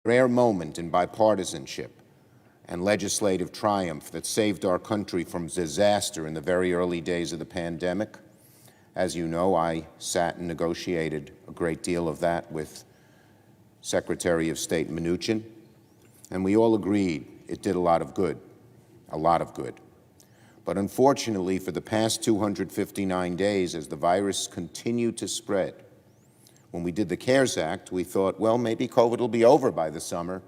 rare moment in bipartisanship and legislative triumph that saved our country from disaster in the very early days of the pandemic. As you know, I sat and negotiated a great deal of that with Secretary of State Mnuchin, and we all agreed it did a lot of good, a lot of good. But unfortunately, for the past 259 days, as the virus continued to spread, when we did the CARES Act, we thought, well, maybe COVID will be over by the summer.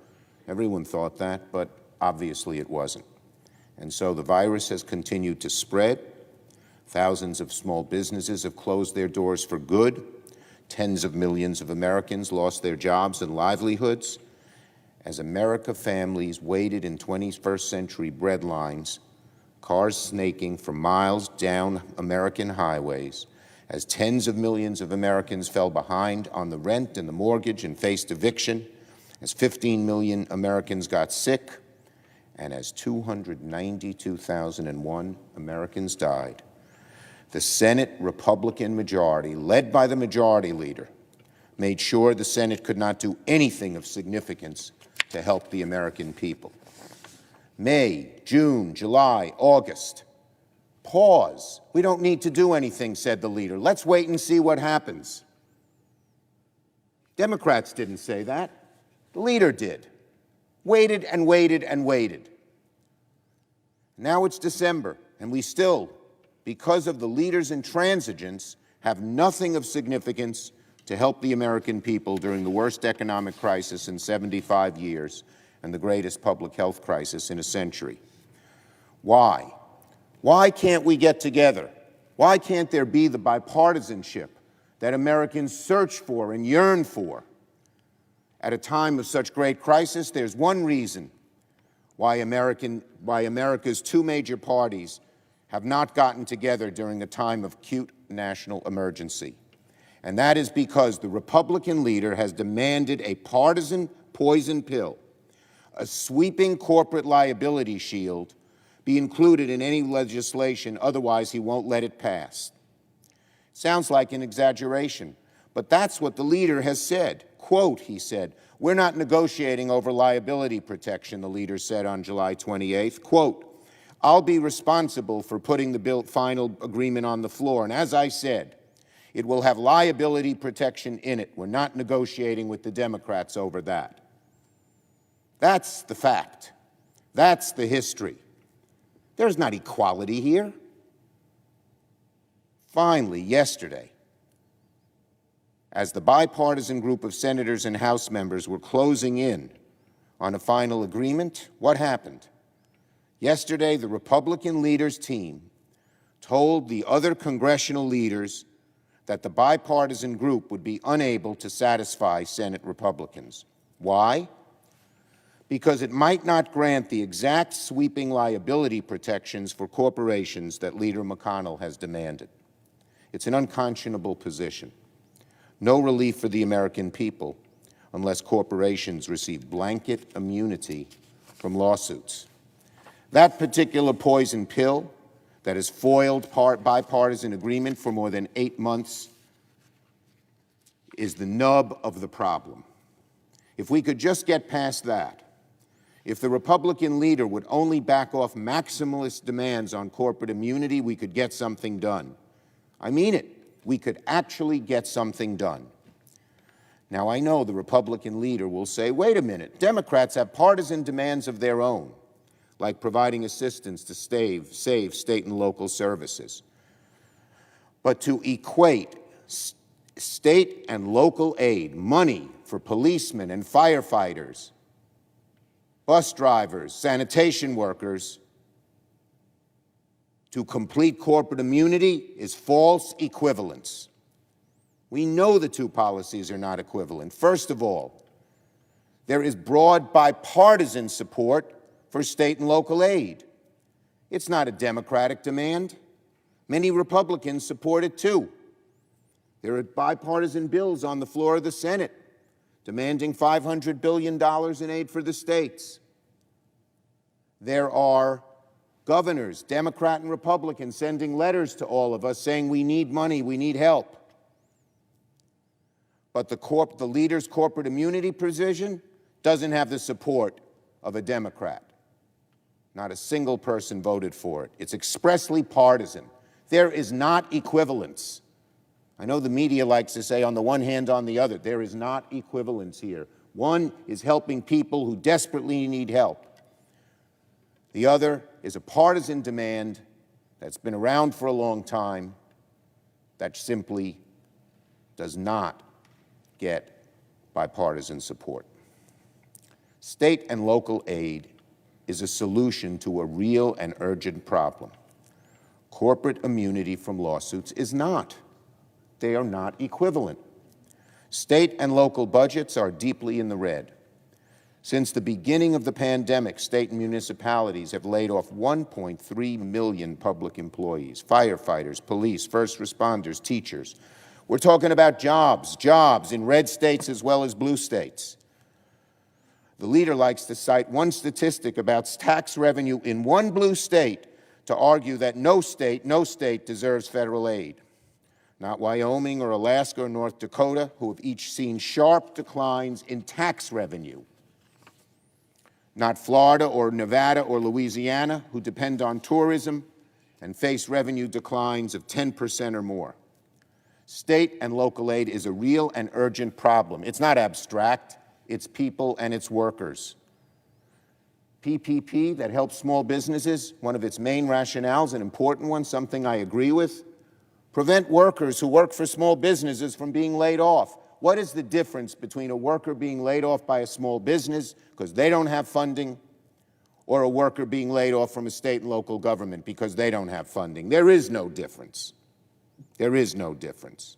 Everyone thought that, but obviously it wasn't. And so the virus has continued to spread. Thousands of small businesses have closed their doors for good. Tens of millions of Americans lost their jobs and livelihoods as American families waited in 21st century bread lines, cars snaking for miles down American highways, as tens of millions of Americans fell behind on the rent and the mortgage and faced eviction, as 15 million Americans got sick, and as 292,001 Americans died. The Senate Republican majority, led by the majority leader, made sure the Senate could not do anything of significance to help the American people. May, June, July, August. Pause. We don't need to do anything, said the leader. Let's wait and see what happens. Democrats didn't say that. The leader did. Waited and waited and waited. Now it's December, and we still, because of the leader's intransigence, have nothing of significance to help the American people during the worst economic crisis in 75 years and the greatest public health crisis in a century. Why? Why can't we get together? Why can't there be the bipartisanship that Americans search for and yearn for? At a time of such great crisis, there's one reason why America's two major parties have not gotten together during a time of acute national emergency. And that is because the Republican leader has demanded a partisan poison pill, a sweeping corporate liability shield, be included in any legislation, otherwise he won't let it pass. Sounds like an exaggeration, but that's what the leader has said. Quote, he said, "We're not negotiating over liability protection," the leader said on July 28th. Quote, "I'll be responsible for putting the final agreement on the floor, and as I said, it will have liability protection in it. We're not negotiating with the Democrats over that." That's the fact. That's the history. There's not equality here. Finally, yesterday, as the bipartisan group of senators and House members were closing in on a final agreement, what happened? Yesterday, the Republican leader's team told the other congressional leaders that the bipartisan group would be unable to satisfy Senate Republicans. Why? Because it might not grant the exact sweeping liability protections for corporations that Leader McConnell has demanded. It's an unconscionable position. No relief for the American people unless corporations receive blanket immunity from lawsuits. That particular poison pill that has foiled bipartisan agreement for more than 8 months is the nub of the problem. If we could just get past that, if the Republican leader would only back off maximalist demands on corporate immunity, we could get something done. I mean it. We could actually get something done. Now, I know the Republican leader will say, wait a minute, Democrats have partisan demands of their own, like providing assistance to save state and local services. But to equate state and local aid, money for policemen and firefighters, bus drivers, sanitation workers, to complete corporate immunity is false equivalence. We know the two policies are not equivalent. First of all, there is broad bipartisan support for state and local aid. It's not a Democratic demand. Many Republicans support it too. There are bipartisan bills on the floor of the Senate demanding $500 billion in aid for the states. There are governors, Democrat and Republican, sending letters to all of us saying we need money, we need help. But the leader's corporate immunity provision doesn't have the support of a Democrat. Not a single person voted for it. It's expressly partisan. There is not equivalence. I know the media likes to say on the one hand, on the other. There is not equivalence here. One is helping people who desperately need help. The other is a partisan demand that's been around for a long time that simply does not get bipartisan support. State and local aid is a solution to a real and urgent problem. Corporate immunity from lawsuits is not. They are not equivalent. State and local budgets are deeply in the red. Since the beginning of the pandemic, state and municipalities have laid off 1.3 million public employees, firefighters, police, first responders, teachers. We're talking about jobs in red states as well as blue states. The leader likes to cite one statistic about tax revenue in one blue state to argue that no state deserves federal aid. Not Wyoming or Alaska or North Dakota, who have each seen sharp declines in tax revenue. Not Florida or Nevada or Louisiana, who depend on tourism and face revenue declines of 10% or more. State and local aid is a real and urgent problem. It's not abstract. It's people and it's workers. PPP that helps small businesses, one of its main rationales, an important one, something I agree with, prevent workers who work for small businesses from being laid off. What is the difference between a worker being laid off by a small business because they don't have funding or a worker being laid off from a state and local government because they don't have funding? There is no difference. There is no difference.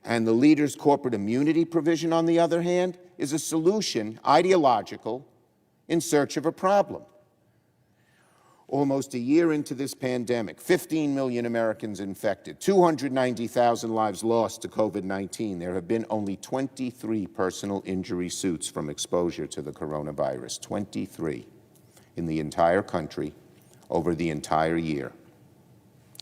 And the leader's corporate immunity provision, on the other hand, is a solution, ideological, in search of a problem. Almost a year into this pandemic, 15 million Americans infected, 290,000 lives lost to COVID-19. There have been only 23 personal injury suits from exposure to the coronavirus, 23 in the entire country over the entire year.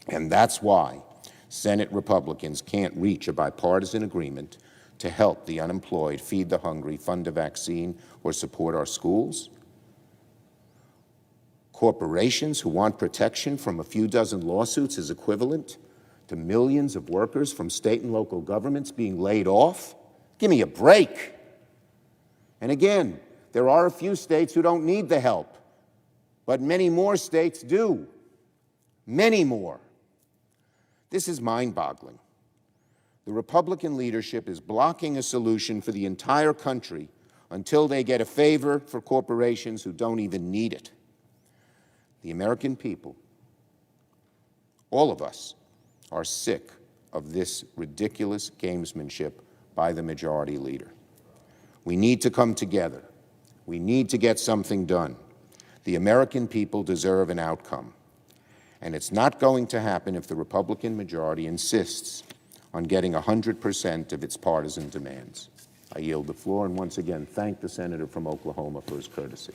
And that's why Senate Republicans can't reach a bipartisan agreement to help the unemployed, feed the hungry, fund a vaccine, or support our schools. Corporations who want protection from a few dozen lawsuits is equivalent to millions of workers from state and local governments being laid off? Give me a break. And again, there are a few states who don't need the help, but many more states do. Many more. This is mind-boggling. The Republican leadership is blocking a solution for the entire country until they get a favor for corporations who don't even need it. The American people, all of us, are sick of this ridiculous gamesmanship by the majority leader. We need to come together. We need to get something done. The American people deserve an outcome. And it's not going to happen if the Republican majority insists on getting 100% of its partisan demands. I yield the floor and once again thank the senator from Oklahoma for his courtesy.